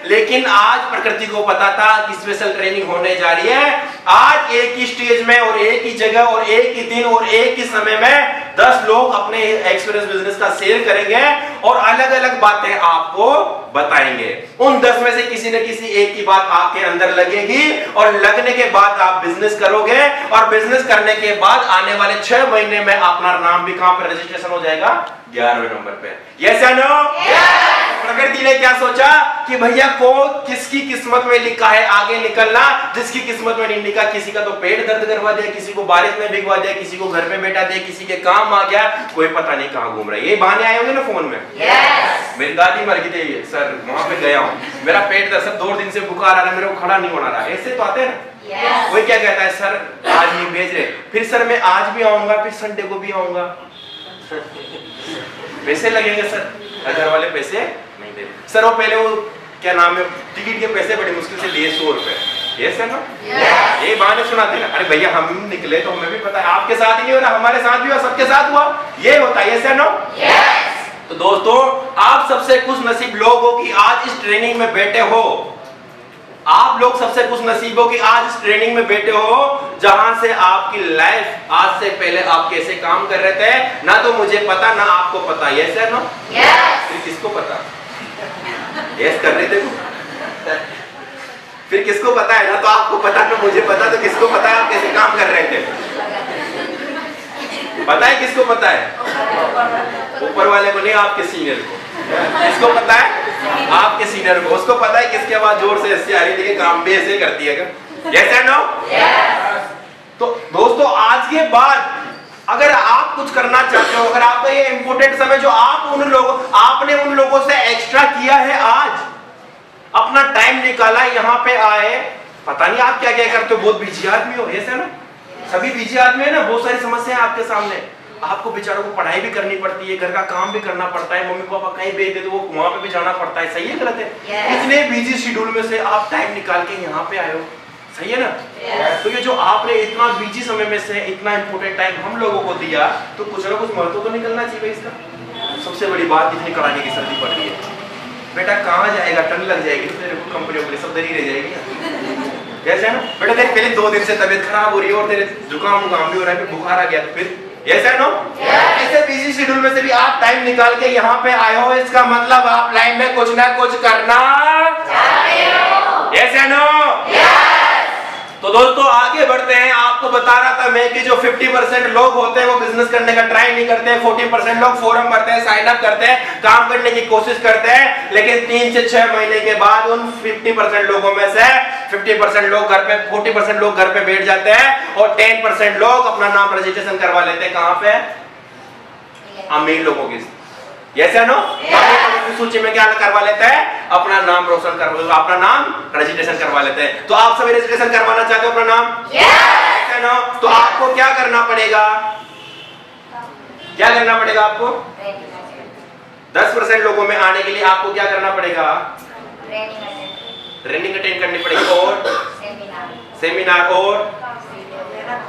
लेकिन आज प्रकृति को पता था कि स्पेशल ट्रेनिंग होने जा रही है। आज एक ही स्टेज में और एक ही जगह और एक ही दिन और एक ही समय में 10 लोग अपने एक्सपीरियंस बिजनेस का शेयर करेंगे और अलग अलग बातें आपको बताएंगे। उन 10 में से किसी न किसी एक की बात आपके अंदर लगेगी और लगने के बाद आप बिजनेस करोगे और बिजनेस करने के बाद आने वाले 6 महीने में अपना नाम भी कहां पर रजिस्ट्रेशन हो जाएगा? 11वें नंबर पे। यस या नो? प्रकृति ने क्या सोचा कि भैया को किसकी किस्मत में लिखा है आगे निकलना, जिसकी किस्मत में नहीं लिखा, किसी का तो पेट दर्द करवा दिया, किसी को बारिश में भिगवा दिया, किसी को घर में बैठा दिया, किसी के काम आ गया, कोई पता नहीं कहां घूम रहा है। ये बहाने आए होंगे ना फोन में। मेरी दादी मर गई थी सर, वहां पे गया हूं, मेरा पेट दर्द, 2 दिन से बुखार आ रहा है, मेरे को खड़ा नहीं होना रहा। ऐसे तो आते हैं ना। कोई क्या कहता है, सर आज नहीं भेज रहे, फिर सर मैं आज भी आऊंगा, फिर संडे को भी आऊंगा। पैसे लगेंगे सर, घर वाले पैसे नहीं दे सर। वो पहले वो क्या नाम है, टिकट के पैसे बड़ी मुश्किल से लिए 100 रुपए। ये सर ना, ये बहाने सुनाते ना, अरे भैया हम निकले तो हमें भी पता है, आपके साथ ही नहीं हो रहा, हमारे साथ भी हुआ, सबके साथ हुआ, ये होता है। ये सर नो। तो दोस्तों, आप सबसे खुश नसीब लोग हो कि आज इस ट्रेनिंग में बैठे हो। आप लोग सबसे खुश नसीब हो कि आज इस ट्रेनिंग में बैठे हो, जहां से आपकी लाइफ आज से पहले आप कैसे काम कर रहे थे, ना तो मुझे पता ना आपको पता। Yes sir no? फिर किसको पता? यस कर रहे थे, फिर किसको पता है? ना तो आपको पता ना मुझे पता, तो किसको पता है आप कैसे काम कर रहे थे? पता है किसको पता है? ऊपर वाले को नहीं, आपके सीनियर को। किसको पता है? आपके सीनियर को। उसको पता है किसकी आवाज जोर से ऐसे आ रही है, काम भी ऐसे करती है क्या? यस या नो? तो दोस्तों, आज के बाद अगर आप कुछ करना चाहते हो, अगर आपका ये इंपॉर्टेंट समय जो आपने उन लोगों से एक्स्ट्रा किया है, आज अपना टाइम निकाला, यहाँ पे आए, पता नहीं आप क्या क्या करते हो, बहुत बिजी आदमी हो। ऐसा ना, सभी बिजी आदमी है ना, बहुत सारी समस्याएं आपके सामने, आपको बेचारों को पढ़ाई भी करनी पड़ती है, घर का काम भी करना पड़ता है, मम्मी पापा कहीं भेज दे तो वो वहां पे भी जाना पड़ता है। सही है गलत है? इतने बिजी शेड्यूल में से आप टाइम निकाल के यहाँ पे आए हो, सही है ना? तो ये जो आपने इतना बिजी समय में से इतना इंपॉर्टेंट टाइम हम लोगों को दिया, तो कुछ ना कुछ महत्व तो निकलना चाहिए इसका। सबसे बड़ी बात, इतनी कड़ाके की सर्दी पड़ रही है, बेटा कहाँ जाएगा, ठंड लग जाएगी तो तेरे को कंपनी वगैरह सब दरी रह जाएगी। कैसे है ना बेटा, तेरे पहले 2 दिन से तबीयत खराब हो रही है और तेरे जुकाम भी हो रहा है, फिर बुखार आ गया, तो फिर यस या नो? ऐसे बिजी शेड्यूल में से भी आप टाइम निकाल के यहाँ पे आए हो, इसका मतलब आप लाइफ में कुछ ना कुछ करना चाहते हो। यस या नो? तो दोस्तों आगे बढ़ते हैं। आपको बता रहा था मैं कि जो 50% लोग होते हैं वो बिजनेस करने का ट्राई नहीं करते हैं, 40% लोग फोरम भरते हैं, साइन अप करते हैं, काम करने की कोशिश करते हैं, लेकिन 3 से 6 महीने के बाद उन 50% लोगों में से 50% लोग घर पे, 40% लोग घर पे बैठ जाते हैं और 10% लोग अपना नाम रजिस्ट्रेशन करवा लेते हैं। कहां पे? अमीर लोगों की। यस या नो? सूची में क्या करवा लेते हैं? अपना नाम रोशन करवा, अपना नाम रजिस्ट्रेशन करवा लेते हैं। तो आप सभी रजिस्ट्रेशन करवाना चाहते हो अपना नाम? यस या नो? तो आपको क्या करना पड़ेगा? क्या करना पड़ेगा आपको? 10% लोगों में आने के लिए आपको क्या करना पड़ेगा? ट्रेनिंग अटेंड करनी पड़ेगी और सेमिनार। और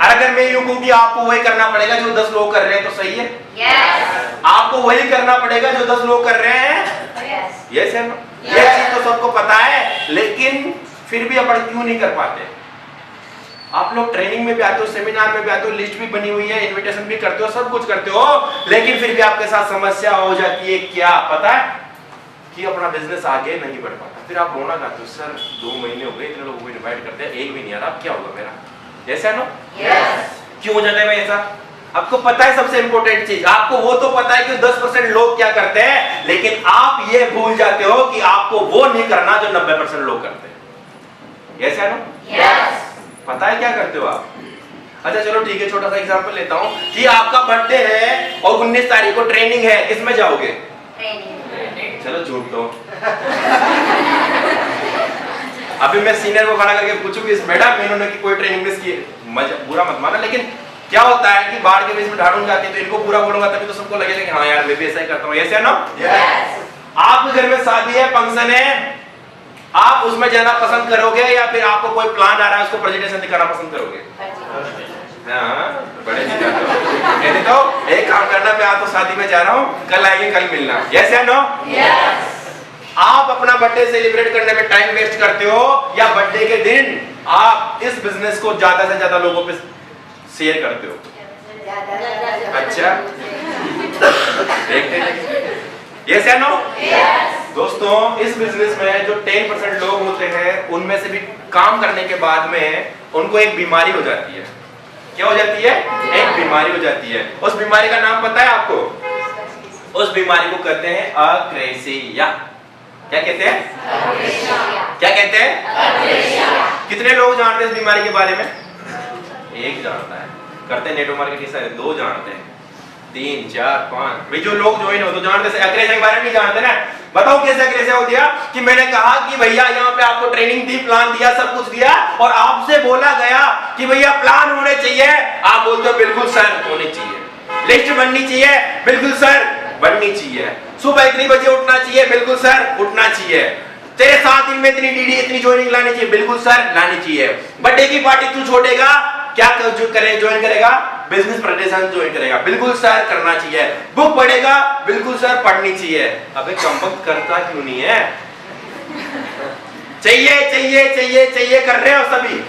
अगर मैं यूं कहूं कि आपको वही करना पड़ेगा जो 10 लोग कर रहे हैं, तो सही है? yes. आपको वही करना पड़ेगा जो 10 लोग कर रहे हैं। यस है ना? ये चीज तो सबको पता है, लेकिन फिर भी अपन क्यों नहीं कर पाते? आप लोग ट्रेनिंग में भी आते हो, सेमिनार में भी आते हो, लिस्ट भी बनी हुई है, इनविटेशन भी करते हो, सब कुछ करते हो, लेकिन फिर भी आपके साथ समस्या हो जाती है। क्या पता है? कि अपना बिजनेस आगे नहीं बढ़ पाता। फिर आप रोना गाते हो, सर 2 महीने हो गए, इतने लोगों को इनवाइट करते हैं, एक भी नहीं आ रहा, अब क्या होगा मेरा? ऐसा है ना? क्यों हो जाता है भाई ऐसा? आपको पता है सबसे इंपॉर्टेंट चीज, आपको वो तो पता है कि 10% लोग क्या करते हैं, लेकिन आप ये भूल जाते हो कि आपको वो नहीं करना जो 90% लोग करते हैं। ऐसा है ना? पता है क्या करते हो आप? अच्छा चलो ठीक है, छोटा सा एग्जांपल लेता हूं कि आपका बर्थडे है और 19 तारीख को ट्रेनिंग है, किसमें जाओगे? चलो झूठ दो। अभी मैं सीनियर को खड़ा करके पूछूंगी, मैडम इन्होंने कोई ट्रेनिंग मिस की? बुरा मत माना, लेकिन क्या होता है कि बाढ़ के बीच में ढाढ़ून जाती है, तो इनको पूरा बोलूंगा तभी तो सबको लगेगा कि हाँ यार मैं भी ऐसा ही करता हूँ। ऐसे है ना? आपके घर में शादी है, फंक्शन है, आप उसमें जाना पसंद करोगे या फिर आपको कोई प्लान आ रहा है उसको प्रेजेंटेशन दिखाना पसंद करोगे? बड़े कहते तो एक काम करना, मैं आज तो शादी में जा रहा हूँ, कल आएंगे, कल मिलना। यस या नो? आप अपना बर्थडे सेलिब्रेट करने में टाइम वेस्ट करते हो या बर्थडे के दिन आप इस बिजनेस को ज्यादा से ज्यादा लोगों पे शेयर करते हो? अच्छा, देखते यस या नो? दोस्तों, इस बिजनेस में जो 10% लोग होते हैं उनमें से भी काम करने के बाद में उनको एक बीमारी हो जाती है। क्या हो जाती है? एक बीमारी हो जाती है। उस बीमारी का नाम पता है आपको? उस बीमारी को कहते हैं अक्रेसिया। क्या कहते हैं? क्या कहते हैं? कितने लोग जानते हैं इस बीमारी के बारे में? एक जानता है। करते हैं नेटवर्क मार्केटिंग सारे 2 जानते हैं, 3 4 5 भाई जो लोग ज्वाइन हो तो जानते हैं। अक्रेसिया के बारे में नहीं जानते ना? बताओ कैसे अक्रेसिया हो गया कि मैंने कहा कि भैया यहाँ पे आपको ट्रेनिंग दी, प्लान दिया, सब कुछ दिया और आपसे बोला गया कि भैया प्लान होने चाहिए, आप बोलते हो बिल्कुल सर होने चाहिए, लिस्ट बननी चाहिए, बिल्कुल सर बननी चाहिए, सुबह इतनी बजे उठना चाहिए, बिल्कुल सर उठना चाहिए, तेरे 7 दिन में इतनी डीडी इतनी ज्वाइनिंग लानी चाहिए, बिल्कुल सर लानी चाहिए, बर्थडे की पार्टी तू छोड़ेगा, क्या जो करे ज्वाइन करेगा, बिजनेस प्रेजेंटेशन ज्वाइन करेगा, बिल्कुल सर करना चाहिए, बुक पढ़ेगा, बिल्कुल सर पढ़नी चाहिए। अबे कम्बख्त करता क्यों नहीं है? चाहिए चाहिए चाहिए चाहिए कर रहे हो सभी।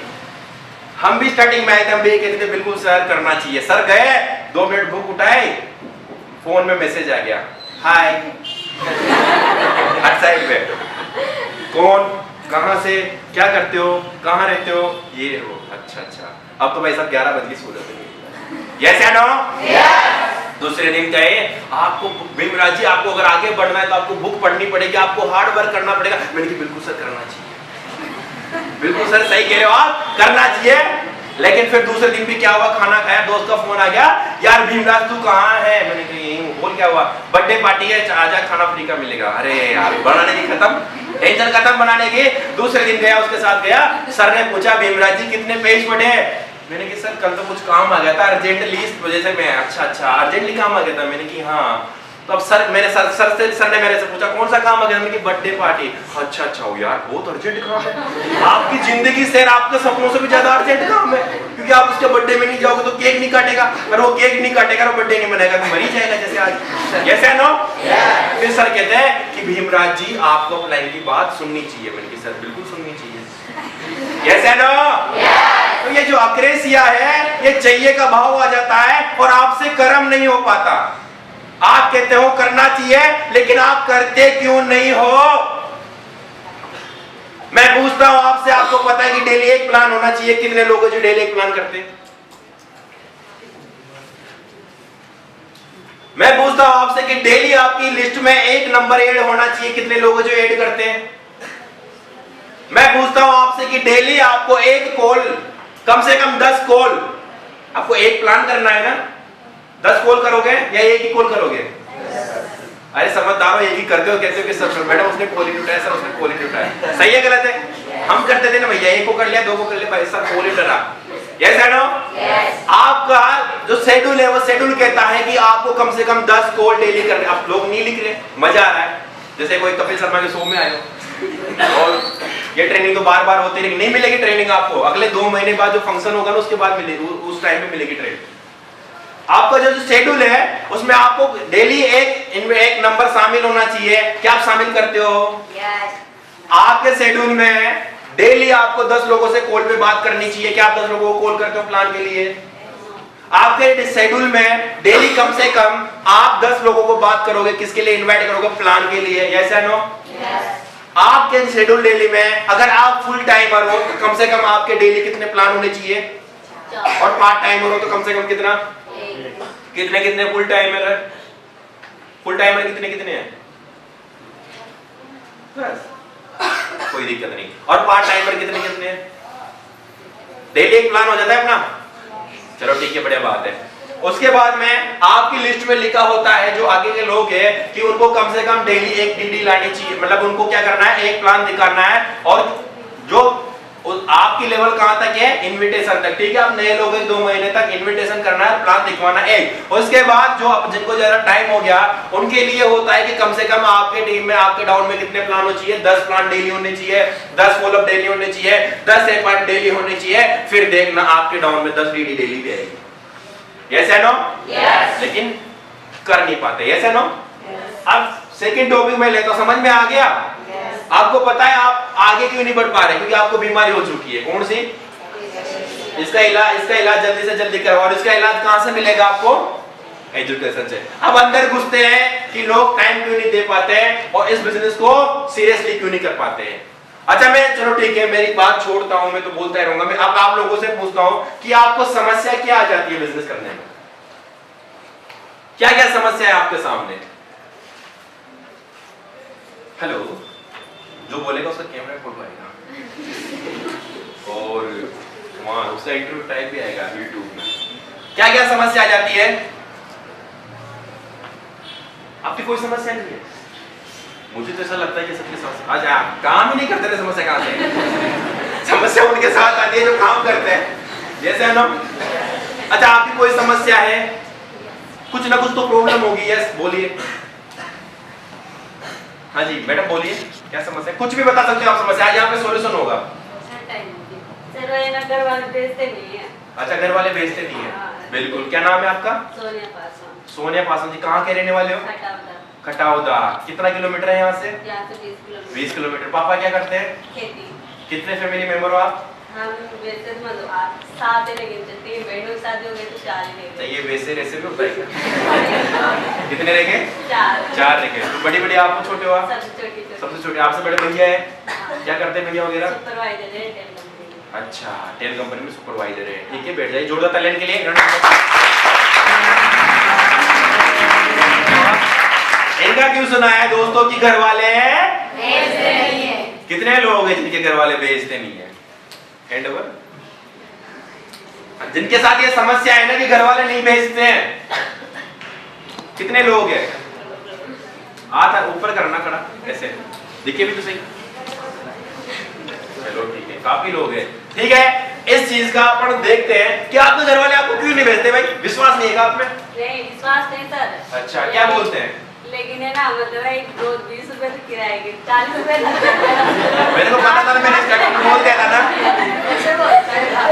हम भी स्टार्टिंग में आए थे, हम भी कहते थे बिल्कुल सर करना चाहिए। सर गए 2 मिनट बुक उठाए, फोन में मैसेज आ गया, हाय हर साइड पे, कौन, कहां से, क्या करते हो, कहां रहते हो, ये हो, अच्छा अच्छा। अब तो भाई साहब 11 बजे सो जाते हैं। यस या नो? यस। दूसरे दिन गए, आपको भीमराज जी आपको अगर आगे बढ़ना है तो आपको बुक पढ़नी पड़ेगी, आपको हार्ड वर्क करना पड़ेगा। मैंने कहा बिल्कुल सर करना चाहिए, बिल्कुल सर सही कह रहे हो आप, करना चाहिए। लेकिन फिर दूसरे दिन भी क्या हुआ, खाना खाया, दोस्त का फोन आ गया, यार भीमराज तू कहाँ है? मैंने कहा यहीं हूँ। बोल क्या हुआ? बर्थडे पार्टी है, आजा खाना फ्री का मिलेगा। अरे यार बनाने की खत्म, टेंशन खत्म बनाने की। दूसरे दिन गया, उसके साथ गया, सर ने पूछा भीमराज जी कितने पेज पढ़े? मैंने कहा सर कल तो कुछ काम आ गया था अर्जेंटली, इस वजह से मैं, अच्छा अच्छा अर्जेंटली काम आ गया था। मैंने कहा हाँ। तो अब सर मेरे सर ने मेरे से पूछा कौन सा काम आ गया? मैंने कहा बर्थडे पार्टी। अच्छा अच्छा हो यार, बहुत अर्जेंट काम है। आपकी जिंदगी से, आपके सपनों से भी ज्यादा अर्जेंट काम है, क्योंकि आप उसके बर्थडे में नहीं जाओगे तो केक नहीं काटेगा, और वो केक नहीं काटेगा तो बर्थडे नहीं मनाएगा, तो मर ही जाएगा जैसे आज। यस या नो? फिर सर कहते हैं कि भीमराज जी आपको प्लान की बात सुननी चाहिए। मैंने कहा सर बिल्कुल सुननी चाहिए। यस या नो? तो ये जो अक्रेसिया है, ये चाहिए का भाव आ जाता है और आपसे कर्म नहीं हो पाता। आप कहते हो करना चाहिए, लेकिन आप करते क्यों नहीं हो? मैं पूछता हूं आपसे, आपको पता है कि डेली एक प्लान होना चाहिए, कितने लोग जो डेली एक प्लान करते हैं? मैं पूछता हूं आपसे कि डेली आपकी लिस्ट में एक नंबर ऐड होना चाहिए, कितने लोग जो ऐड करते हैं? मैं पूछता हूं आपसे कि डेली आपको एक कॉल, कम से कम 10 कॉल, आपको एक प्लान करना है ना, 10 कॉल करोगे या एक ही कॉल करोगे? अरे समझदार हो, एक ही करते हो, कहते हो कि सर मैडम उसने कॉल ही उठाया, सर उसने कॉल ही उठाया। सही है गलत है? हम करते थे ना भैया, एक को कर लिया, 2 को कर लिया, भाई सर कॉल ही उठा। यस या नो? आपका जो शेड्यूल है वो शेड्यूल कहता है कि आपको कम से कम 10 कॉल डेली करने। आप लोग नहीं लिख रहे, मजा आ रहा है। जैसे कोई कपिल शर्मा के शो में आए हो और ये ट्रेनिंग तो बार बार होती है, नहीं मिलेगी ट्रेनिंग आपको, अगले 2 महीने बाद जो फंक्शन होगा ना उसके बाद मिलेगी, उस टाइम पे मिलेगी ट्रेनिंग। आपका जो शेड्यूल है उसमें आपको डेली एक नंबर शामिल होना चाहिए। क्या आप शामिल करते हो? yes. आपके शेड्यूल में डेली आपको 10 लोगों से कॉल पे बात करनी चाहिए। क्या आप 10 लोगों को कॉल करते हो प्लान के लिए? आपके शेड्यूल में डेली कम से कम आप 10 लोगों को बात करोगे, किसके लिए इनवाइट करोगे? प्लान के लिए। यस या नो? आपके शेड्यूल डेली में अगर आप फुल टाइमर हो तो कम से कम आपके डेली कितने प्लान होने चाहिए? और पार्ट टाइमर हो तो कम से कम कितना? कितने कितने फुल टाइमर है? फुल टाइमर कितने कितने हैं? बस कोई दिक्कत नहीं। और पार्ट टाइमर कितने कितने हैं? डेली एक प्लान हो जाता है अपना। चलो ठीक है, बढ़िया बात है। उसके बाद में आपकी लिस्ट में लिखा होता है जो आगे के लोग हैं कि उनको कम से कम डेली एक डीडी लानी चाहिए, मतलब उनको क्या करना है, एक प्लान दिखाना है। और जो आपकी लेवल कहां तक है? इनविटेशन तक। ठीक है, आप नए लोग 2 महीने तक इनविटेशन करना है, प्लान दिखवाना है। उसके बाद जो जिनको ज्यादा टाइम हो गया उनके लिए होता है कि कम से कम आपके टीम में, आपके डाउन में कितने प्लान होने चाहिए? 10 प्लान डेली होने चाहिए, 10 फॉलोअप डेली होने चाहिए, 10 एपॉइंट डेली होने चाहिए। फिर देखना आपके डाउन में 10 डीडी डेली भी आएगी। यस या नो? यस। लेकिन कर नहीं पाते। यस या नो? अब सेकंड टॉपिक में लेता, समझ में आ गया? आपको पता है आप आगे क्यों नहीं बढ़ पा रहे? क्योंकि आपको बीमारी हो चुकी है। कौन सी? इसका इलाज जल्दी से जल्दी करवाओ। और इसका इलाज कहां से मिलेगा आपको? एजुकेशन से। अब अंदर घुसते हैं कि लोग टाइम क्यों नहीं दे पाते हैं और इस बिजनेस को सीरियसली क्यों नहीं कर पाते हैं। अच्छा मैं चलो ठीक है, मेरी बात छोड़ता हूं, मैं तो बोलता ही रहूंगा। मैं अब आप लोगों से पूछता हूं कि आपको समस्या क्या आ जाती है बिजनेस करने में? क्या क्या समस्या है आपके सामने? हेलो, जो बोलेगा उसका कैमरा खोल पाएगा और वहां उसका इंटरव्यू टाइप भी आएगा यूट्यूब में। क्या क्या समस्या आ जाती है? आपकी कोई समस्या नहीं है? मुझे तो ऐसा लगता है कि सबकी समस्या। आज आप काम ही नहीं करते थे, समस्या कहां से? समस्या उनके साथ आती है जो काम करते हैं, जैसे है ना। अच्छा आपकी कोई समस्या है? कुछ ना कुछ तो प्रॉब्लम होगी। यस बोलिए। हाँ जी मैडम बोलिए, क्या समस्या? कुछ भी बता सकते हो आप समस्या, आज यहाँ पे सॉल्यूशन होगा। घर वाले भेजते नहीं है। अच्छा घर वाले भेजते नहीं है, बिल्कुल। क्या नाम है आपका? सोनिया पासवान। सोनिया पासवान जी, कहाँ के रहने वाले हो? खटावदा। कितना किलोमीटर है यहाँ से? 20 किलोमीटर। पापा क्या करते हैं? खेती। कितने फैमिली मेंबर हो आप? हम वैसे मतलब 7 है, लेकिन 3 बहनों की शादी हो गई तो 4 ही रह गए। ये वैसे वैसे भी होता है। कितने रह गए? 4 रह गए। बड़ी बड़ी आप छोटे हो? आप सबसे छोटे। आपसे बड़े भैया है? क्या करते हैं भैया वगैरह? सुपरवाइजर है टेल कंपनी। अच्छा टेल कंपनी में सुपरवाइजर है। ठीक है बैठ जाइए, जोरदार तालियां के लिए। इनका क्यों सुनाया दोस्तों कि घर वाले भेजते नहीं है। कितने लोग हैं जिनके घर वाले भेजते नहीं है? Hand over. जिनके साथ ये समस्या है ना कि घर वाले नहीं भेजते हैं, कितने लोग हैं? हाथ ऊपर करना खड़ा ऐसे दिखे भी तो सही। चलो ठीक है, काफी लोग हैं। ठीक है, इस चीज का अपन देखते हैं कि आपके घर वाले आपको क्यों नहीं भेजते? भाई विश्वास नहीं है आप में? नहीं विश्वास नहीं सर। अच्छा क्या बोलते हैं? लेकिन है ना मतलब एक रोज 20 रुपए से किराए के 40 रुपए लगते हैं। मेरे को पता था ना, मैंने स्टार्टिंग में बोल दिया था ना।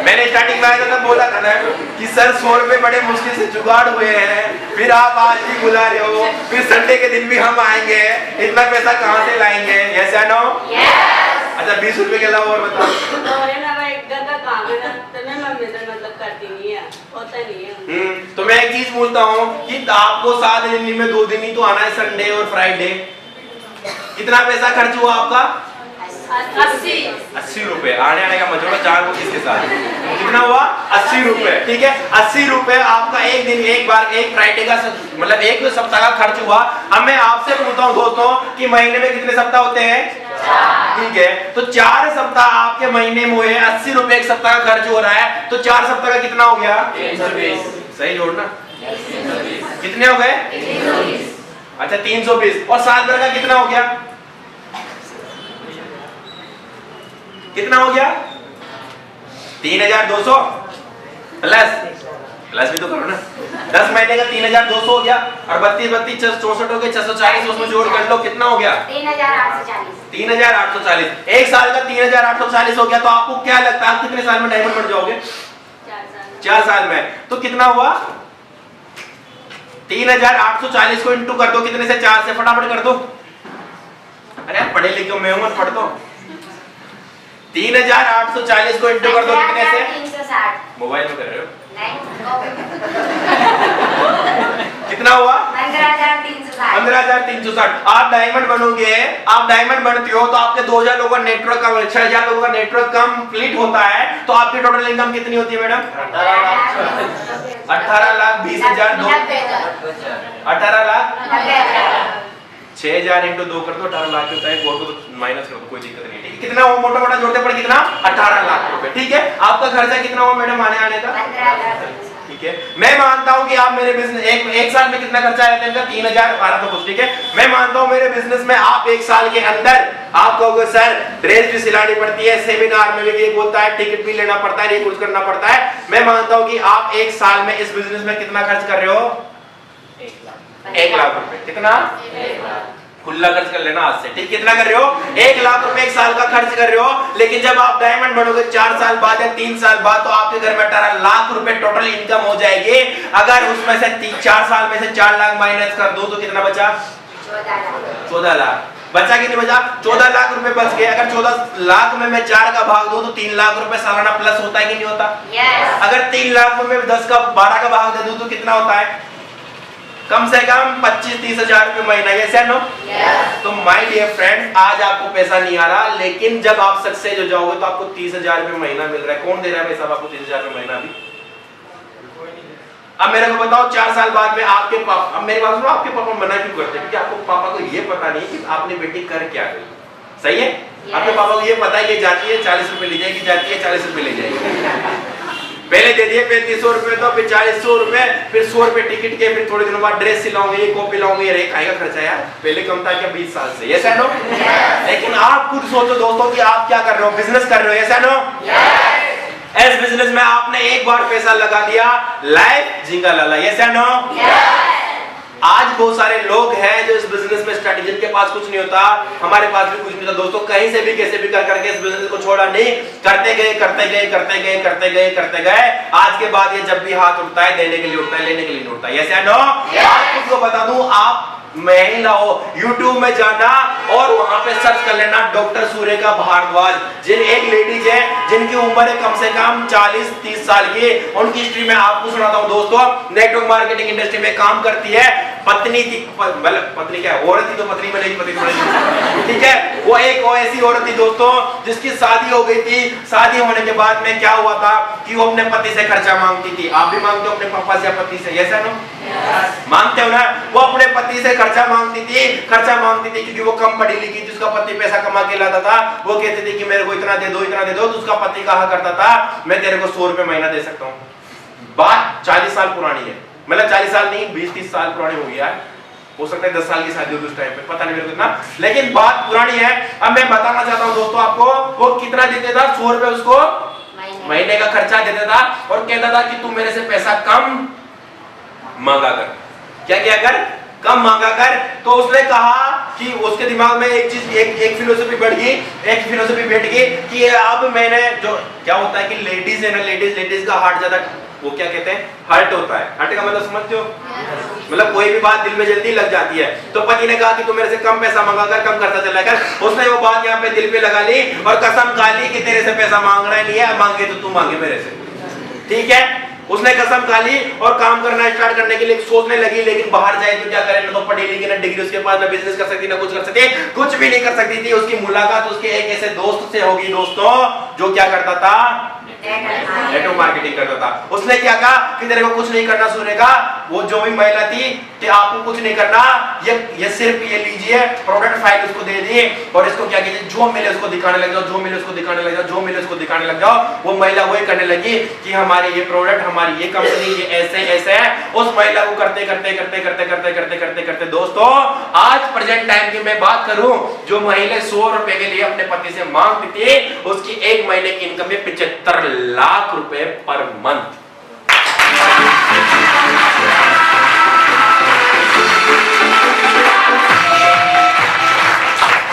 मैंने स्टार्टिंग में आया था बोला था ना कि सर 100 रुपए बड़े मुश्किल से जुगाड़ हुए हैं, फिर आप आज भी बुला रहे हो, फिर संडे के दिन भी हम आएंगे, इतना पैसा कहाँ से लाएंगे? यस या नो? अच्छा 20 रुपए के अलावा और बताओ। और है ना भाई घर का काम है ना, तो मैं मम्मी से मतलब करती नहीं है, होता नहीं है। तो मैं एक चीज पूछता हूँ कि आपको 7 दिन में 2 दिन ही तो आना है, संडे और फ्राइडे। कितना पैसा खर्च हुआ आपका? 80 रुपए। आने का मतलब चार को किसके साथ? कितना हुआ? 80 रुपए। ठीक है 80 रुपए आपका एक दिन, एक बार, एक फ्राइडे का मतलब एक सप्ताह का खर्च हुआ। अब मैं आपसे पूछता हूँ दोस्तों कि महीने में कितने सप्ताह होते हैं? ठीक है, तो 4 सप्ताह आपके महीने में हुए, 80 रुपए एक सप्ताह का खर्च हो रहा है, तो 4 सप्ताह का कितना हो गया? 320। सही जोड़ना। कितने हो गए? 320। अच्छा 320। और साल भर का कितना हो गया? कितना हो गया? 3200 प्लस भी तो करो ना। 10 महीने का 3200 हो गया और 32 64 हो गए, 640 उसमें जोड़ कर लो, कितना हो गया? 3840। 3840। एक साल का 3840 हो गया। तो आपको क्या लगता है आप कितने साल में डायमंड बन जाओगे? 4 साल में। तो कितना हुआ? 3840 को इंटू कर दो कितने से? 4 से। फटाफट कर दो। अरे आप पढ़े लिखे हो, मैं हूं, पढ़ दो। 3840 को इंटू कर दो कितने से? 360। मोबाइल में कर रहे हो? नहीं कितना हुआ? 15360। 15360। आप डायमंड बनोगे, आप डायमंड बनते हो तो आपके 2000 लोगों का नेटवर्क का 6000 लोगों का नेटवर्क कंप्लीट होता है, तो आपकी टोटल इनकम कितनी होती है मैडम? 18 लाख 20,000 18 लाख 6000 इंटू 2 कर दो, 18 लाख होता है। फोटो तो माइनस कर दो, कोई दिक्कत नहीं है। ठीक है, कितना वो मोटा मोटा जोड़ते पड़े कितना? 18 लाख रुपए। ठीक है, आपका खर्चा कितना हुआ मैडम आने का? 15,000। ठीक है, मैं मानता हूं कि आप मेरे बिजनेस एक साल में कितना खर्चा आया था इनका? 3012 तो कुछ। ठीक है, मैं मानता हूं मेरे बिजनेस में आप एक साल के अंदर आप कहोगे सर ड्रेस भी सिलानी पड़ती है, सेमिनार में भी एक होता है, टिकट भी लेना पड़ता है, ये कुछ करना पड़ता है। मैं मानता हूं कि आप एक साल में इस बिजनेस में कितना खर्च कर रहे हो? 1 लाख रुपए। कितना? 1 लाख। खुला खर्च कर लेना आज से। ठीक, कितना कर रहे हो? 1 लाख रुपए एक साल का खर्च कर रहे हो। लेकिन जब आप डायमंड बनोगे 4 साल बाद या 3 साल बाद, तो आपके घर में 18 लाख रुपए टोटल इनकम हो जाएगी। अगर उसमें से 4 साल में से 4 लाख माइनस कर दो तो कितना बचा? 14 लाख। बचा कि नहीं बचा? 14 लाख रुपए बच गए। अगर 14 लाख में मैं 4 का भाग दूं तो 3 लाख रुपए सालाना प्लस होता है कि नहीं होता? yes. अगर 3 लाख में मैं 12 का भाग दे दूं तो कितना होता है? कम से कम 25-30 हजार रुपए महीना। यस या नो? तो माय डियर फ्रेंड्स, आज आपको पैसा नहीं आ रहा, लेकिन जब आप सक्सेस हो जाओगे तो आपको 30 हजार रुपए महीना मिल रहा है। कौन दे रहा है भाई साहब आपको 30 हजार रुपए महीना अभी? अब मेरे को बताओ 4 साल बाद में आपके पापा, अब मेरी बात सुनो, आपके पापा मना क्यों करते हैं? क्योंकि आपको पापा को ये पता नहीं कि आपने बेटी कर क्या गई। सही है? आपके पापा को ये पता है कि जाती है 40 रुपए ले जाएगी, जाती है 40 रुपए ले जाएगी। पहले दे दिए 3500 रुपए, तो फिर 4000 रुपए, फिर 100 रुपए टिकट के, फिर थोड़े दिनों बाद ड्रेस सिलाऊंगे, ये कॉपी लाऊंगे, ये खाएगा खर्चा यार। पहले कम था क्या 20 साल से? यस या नो? लेकिन आप खुद सोचो दोस्तों कि आप क्या कर रहे हो, बिजनेस कर रहे हो। यस या नो? इस बिजनेस में आपने एक बार पैसा लगा दिया, लाइफ झिंगा लाला। यस या नो? आज बहुत सारे लोग हैं जो इस बिजनेस में स्टार्ट, जिनके पास कुछ नहीं होता, हमारे पास भी कुछ नहीं होता दोस्तों, कहीं से भी कैसे भी कर करके इस बिजनेस को छोड़ा नहीं, करते गए करते गए करते गए करते गए करते गए। आज के बाद ये जब भी हाथ उठता है, देने के लिए उठता है, लेने के लिए नहीं उठता। यस या नो? आज खुद को बता दूं, आप महिला हो, YouTube में जाना और वहां पे सर्च कर लेना डॉक्टर सुरेखा भारद्वाज। जिन एक लेडीज है जिनकी उम्र है कम से कम 40-30 साल की, उनकी हिस्ट्री में आपको सुनाता हूं दोस्तों। नेटवर्क मार्केटिंग इंडस्ट्री में काम करती है, पत्नी थी, मतलब पत्नी क्या है, औरत थी तो पत्नी में नहीं, पति तो नहीं, ठीक है। वो एक ऐसी औरत थी दोस्तों जिसकी शादी हो गई थी। शादी होने के बाद में क्या हुआ था कि वो अपने पति से खर्चा मांगती थी। आप भी मांगते हो अपने पापा से या पति से? यस या नो? मांगते हो ना? वो अपने पति से खर्चा मांगती थी क्योंकि वो कम पढ़ी लिखी थी, उसका पति पैसा कमा के लाता था। वो कहती थी कि मेरे को इतना दे दो, इतना दे दो, तो उसका पति कहा करता था मैं तेरे को 100 रुपए महीना दे सकता हूँ। बात 40 साल पुरानी है, मतलब 40 साल नहीं, 20-30 साल पुरानी हो गया है। हो सकता है 10 साल की शादी हो उस टाइम पे, पता नहीं मेरे को इतना, लेकिन बात पुरानी है। अब मैं बताना चाहता हूँ दोस्तों आपको, वो कितना देते था? 100 रुपए उसको महीने का खर्चा देता था और कहता था कि तू मेरे से पैसा कम मांगा कर। क्या कर? कम मांगा कर। तो उसने कहा कि उसके दिमाग में एक चीज, एक फिलोसफी बैठ गई कि अब मैंने, जो क्या होता है कि लेडीज है ना, लेडीज का हार्ट ज्यादा, वो क्या कहते हैं, हर्ट होता है। हर्ट का मतलब समझते हो? मतलब कोई भी बात दिल में जल्दी लग जाती है। तो पति ने कहा कि तू मेरे से कम पैसा मांगा कर, कम खर्चा चला कर। उसने वो बात यहाँ पे दिल पे लगा ली और कसम खा ली कि तेरे से पैसा मांगना नहीं है, मांगे तो तू मांगे मेरे से, ठीक है। उसने कसम खा ली और काम करना स्टार्ट करने के लिए सोचने लगी, लेकिन बाहर जाए तो क्या करे, ना तो पढ़ी लिखी, ना डिग्री उसके पास, ना बिजनेस कर सकती, ना कुछ कर सकती, कुछ भी नहीं कर सकती थी। उसकी मुलाकात उसके एक ऐसे दोस्त से होगी दोस्तों, जो क्या करता था, नेटवर्क मार्केटिंग करता था। उसने क्या कहा कि तेरे को कुछ नहीं करना, सुनेगा वो जो भी महिला थी कि आपको कुछ नहीं करना, ये सिर्फ ये लीजिए प्रोडक्ट फाइल, उसको दे दिए और इसको क्या कीजिए, जो मिले उसको दिखाने लग जाओ, जो मिले उसको दिखाने लग जाओ, जो मिले उसको दिखाने लग जाओ। वो महिला वही करने लगी कि हमारे ये प्रोडक्ट, हमारी ये कंपनी, ये ऐसे ऐसे है। उस महिला को करते करते करते करते करते करते करते करते दोस्तों, आज प्रेजेंट टाइम की मैं बात करूं, जो महिला 100 रुपए के लिए अपने पति से मांगती थी, उसकी एक महीने की इनकम है 75 लाख रुपए पर मंथ।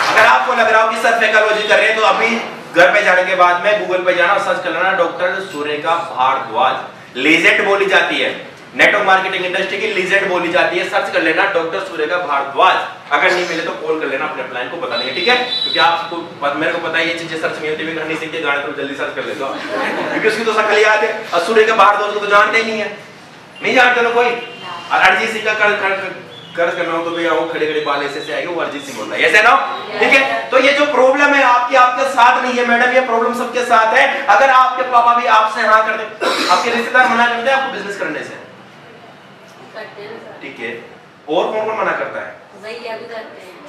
अगर आपको लग रहा हो कि सर साइकोलॉजी कर रहे हैं, तो अभी घर पे जाने के बाद में गूगल पे जाना, सर्च कर लेना डॉक्टर सुरेखा भारद्वाज। लीजेंड बोली जाती है, नेटवर्क मार्केटिंग इंडस्ट्री की लीजेंड बोली जाती है। सर्च कर लेना डॉक्टर सुरेखा भारद्वाज। अगर नहीं मिले तो कॉल कर लेना, अपने प्लान को बता देंगे, ठीक है। क्योंकि आपको, मेरे को पता है ये चीजें सर्च नहीं होती, मैं नहीं सीखते गाने तो जल्दी सर्च कर लेता हूं, क्योंकि उसकी तो शक्ल याद है। और सुरेखा भारद्वाज को तो जानते ही नहीं है, नहीं जानते ना कोई। और अरिजीत सिंह का कर्ज करना हो तो भैया वो खड़े खड़े बाल ऐसे आएंगे, वो अरिजीत सिंह बोलता है, ऐसे ना, ठीक है। तो ये जो प्रॉब्लम है आपके साथ नहीं है मैडम, ये प्रॉब्लम सबके साथ है। अगर आपके पापा भी आपसे हाँ कर दे, आपके रिश्तेदार मना करते हैं आपको बिजनेस करने से, ठीक है, और कौन कौन मना करता है?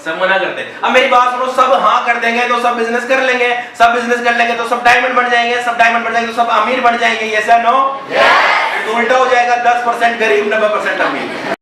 सब मना करते हैं। अब मेरी बात सुनो, सब हाँ कर देंगे तो सब बिजनेस कर लेंगे, सब बिजनेस कर लेंगे तो सब डायमंड बन जाएंगे, सब डायमंड बन जाएंगे तो सब अमीर बन जाएंगे, यस या नो? उल्टा हो जाएगा, 10% गरीब 90% अमीर।